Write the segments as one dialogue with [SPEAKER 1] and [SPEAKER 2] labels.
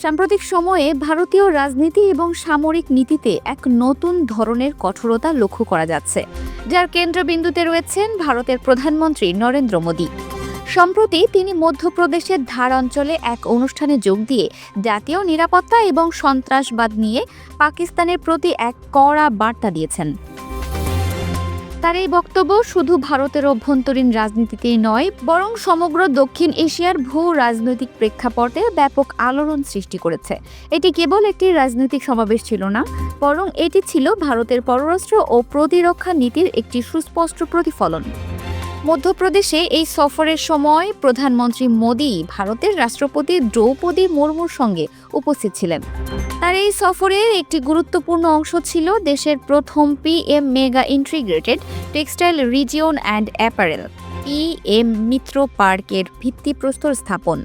[SPEAKER 1] সাম্প্রতিক সময়ে ভারতীয় রাজনীতি এবং সামরিক নীতিতে এক নতুন ধরনের কঠোরতা লক্ষ্য করা যাচ্ছে, যার কেন্দ্রবিন্দুতে রয়েছেন ভারতের প্রধানমন্ত্রী নরেন্দ্র মোদী। সম্প্রতি তিনি মধ্যপ্রদেশের ধার অঞ্চলে এক অনুষ্ঠানে যোগ দিয়ে জাতীয় নিরাপত্তা এবং সন্ত্রাসবাদ নিয়ে পাকিস্তানের প্রতি এক কড়া বার্তা দিয়েছেন। তার এই বক্তব্য শুধু ভারতের অভ্যন্তরীণ রাজনীতিতেই নয়, বরং সমগ্র দক্ষিণ এশিয়ার ভূ রাজনৈতিক প্রেক্ষাপটে ব্যাপক আলোড়ন সৃষ্টি করেছে। এটি কেবল একটি রাজনৈতিক সমাবেশ ছিল না, বরং এটি ছিল ভারতের পররাষ্ট্র ও প্রতিরক্ষা নীতির একটি সুস্পষ্ট প্রতিফলন। মধ্যপ্রদেশে এই সফরের সময় প্রধানমন্ত্রী মোদী ভারতের রাষ্ট্রপতি দ্রৌপদী মুর্মুর সঙ্গে উপস্থিত ছিলেন। তার এই সফরের একটি গুরুত্বপূর্ণ অংশ ছিল দেশের প্রথম PM mega integrated textile region and apparel PM মিত্র পার্কের ভিত্তিপ্রস্তর স্থাপন।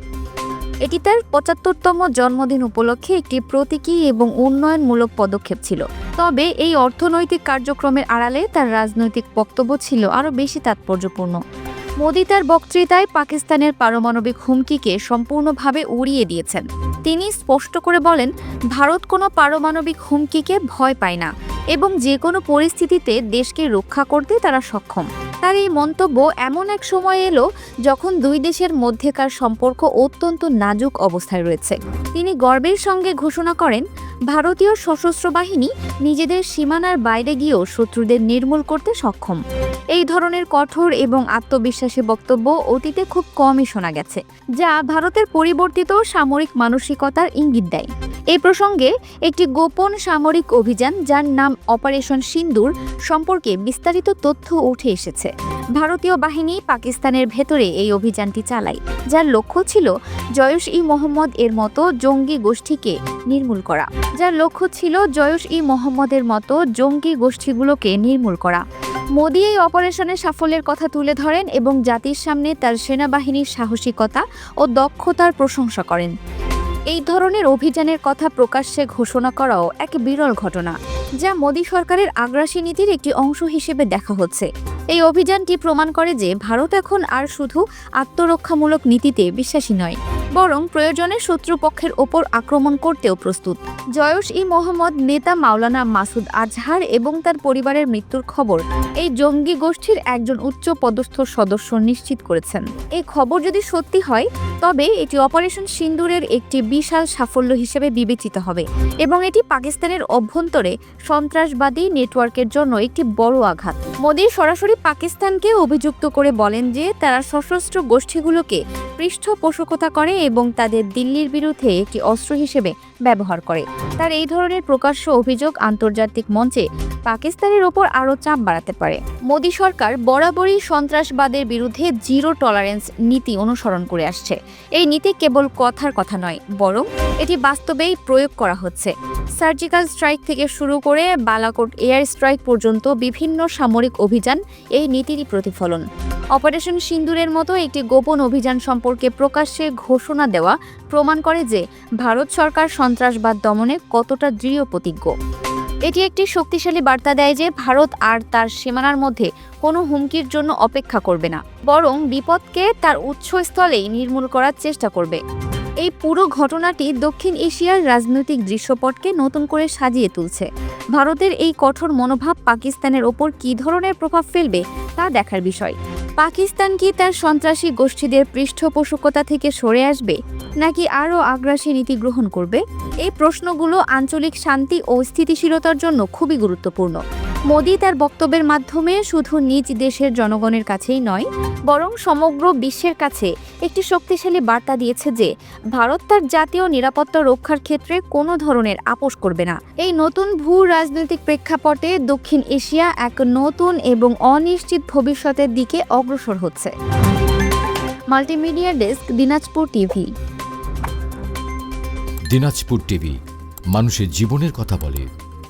[SPEAKER 1] এটি তার ৭৫তম জন্মদিন উপলক্ষে একটি প্রতীকী এবং উন্নয়নমূলক পদক্ষেপ ছিল। তবে এই অর্থনৈতিক কার্যক্রমের আড়ালে তার রাজনৈতিক বক্তব্য ছিল আরও বেশি তাৎপর্যপূর্ণ। মোদী তার বক্তৃতায় পাকিস্তানের পারমাণবিক হুমকিকে সম্পূর্ণভাবে উড়িয়ে দিয়েছেন। তিনি স্পষ্ট করে বলেন, ভারত কোনো পারমাণবিক হুমকিকে ভয় পায় না এবং যে কোনো পরিস্থিতিতে দেশকে রক্ষা করতে তারা সক্ষম। তার এই মন্তব্য এমন এক সময় এলো যখন দুই দেশের মধ্যেকার সম্পর্ক অত্যন্ত নাজুক অবস্থায় রয়েছে। তিনি গর্বের সঙ্গে ঘোষণা করেন, ভারতীয় সশস্ত্র বাহিনী নিজেদের সীমানার বাইরে গিয়েও শত্রুদের নির্মূল করতে সক্ষম। এই ধরনের কঠোর এবং আত্মবিশ্বাসী বক্তব্য অতীতে খুব কমই শোনা গেছে, যা ভারতের পরিবর্তিত সামরিক মানসিকতার ইঙ্গিত দেয়। এই প্রসঙ্গে একটি গোপন সামরিক অভিযান, যার নাম অপারেশন সিন্দুর, সম্পর্কে বিস্তারিত তথ্য উঠে এসেছে। ভারতীয় বাহিনী পাকিস্তানের ভেতরে এই অভিযানটি চালায়, যার লক্ষ্য ছিল জইশ-ই-মোহাম্মদ এর মতো জঙ্গি গোষ্ঠীগুলোকে নির্মূল করা। মোদী এই অপারেশনের সাফল্যের কথা তুলে ধরেন এবং জাতির সামনে তার সেনাবাহিনীর সাহসিকতা ও দক্ষতার প্রশংসা করেন। এই ধরনের অভিযানের কথা প্রকাশ্যে ঘোষণা করাও এক বিরল ঘটনা, যা মোদী সরকারের আগ্রাসী নীতির একটি অংশ হিসেবে দেখা হচ্ছে। এই অভিযানটি প্রমাণ করে যে ভারত এখন আর শুধু আত্মরক্ষামূলক নীতিতে বিশ্বাসী নয়, বরং প্রয়োজনে শত্রুপক্ষের ওপর আক্রমণ করতেও প্রস্তুত। জইশ-ই-মোহাম্মদ নেতা মাওলানা মাসুদ আজহার এবং তার পরিবারের মৃত্যুর খবর এই জঙ্গি গোষ্ঠীর একজন উচ্চ পদস্থ সদস্য নিশ্চিত করেছেন। এই খবর যদি সত্যি হয়, তবে এটি অপারেশন সিন্দুরের একটি বিশাল সাফল্য হিসেবে বিবেচিত হবে এবং এটি পাকিস্তানের অভ্যন্তরে সন্ত্রাসবাদী নেটওয়ার্কের জন্য একটি বড় আঘাত। মোদী সরাসরি পাকিস্তানকে অভিযুক্ত করে বলেন যে তারা সশস্ত্র গোষ্ঠীগুলোকে পৃষ্ঠপোষকতা করে এবং তাদের দিল্লির বিরুদ্ধে একটি অস্ত্র হিসেবে ব্যবহার করে। তার এই ধরনের প্রকাশ্য অভিযোগ আন্তর্জাতিক মঞ্চে পাকিস্তানের ওপর আরও চাপ বাড়াতে পারে। মোদী সরকার বরাবরই সন্ত্রাসবাদের বিরুদ্ধে জিরো টলারেন্স নীতি অনুসরণ করে আসছে। এই নীতি কেবল কথার কথা নয়, বরং এটি বাস্তবেই প্রয়োগ করা হচ্ছে। সার্জিক্যাল স্ট্রাইক থেকে শুরু করে বালাকোট এয়ার স্ট্রাইক পর্যন্ত বিভিন্ন সামরিক অভিযান এই নীতিরই প্রতিফলন। অপারেশন সিন্দুরের মতো একটি গোপন অভিযান সম্পর্কে প্রকাশ্যে ঘোষণা দেওয়া প্রমাণ করে যে ভারত সরকার সন্ত্রাসবাদ দমনে কতটা দৃঢ় প্রতিজ্ঞ। এটি একটি শক্তিশালী বার্তা দেয় যে ভারত আর তার সীমানার মধ্যে কোনো হুমকির জন্য অপেক্ষা করবে না, বরং বিপদকে তার উৎসস্থলেই নির্মূল করার চেষ্টা করবে। এই পুরো ঘটনাটি দক্ষিণ এশিয়ার রাজনৈতিক দৃশ্যপটকে নতুন করে সাজিয়ে তুলছে। ভারতের এই কঠোর মনোভাব পাকিস্তানের ওপর কী ধরনের প্রভাব ফেলবে তা দেখার বিষয়। পাকিস্তান কি তার সন্ত্রাসী গোষ্ঠীদের পৃষ্ঠপোষকতা থেকে সরে আসবে, নাকি আরও আগ্রাসী নীতি গ্রহণ করবে? এই প্রশ্নগুলো আঞ্চলিক শান্তি ও স্থিতিশীলতার জন্য খুবই গুরুত্বপূর্ণ। মোদী তার বক্তব্যের মাধ্যমে শুধু নিজ দেশের জনগণের কাছেই নয়, বরং সমগ্র বিশ্বের কাছে একটি শক্তিশালী বার্তা দিয়েছে যে ভারত তার জাতীয় নিরাপত্তা রক্ষার ক্ষেত্রে কোনো ধরনের আপোস করবে না। এই নতুন ভূ রাজনৈতিক প্রেক্ষাপটে দক্ষিণ এশিয়া এক নতুন এবং অনিশ্চিত ভবিষ্যতের দিকে অগ্রসর হচ্ছে। Multimedia desk, Dinajpur TV.
[SPEAKER 2] Dinajpur TV, মানুষের জীবনের কথা বলে।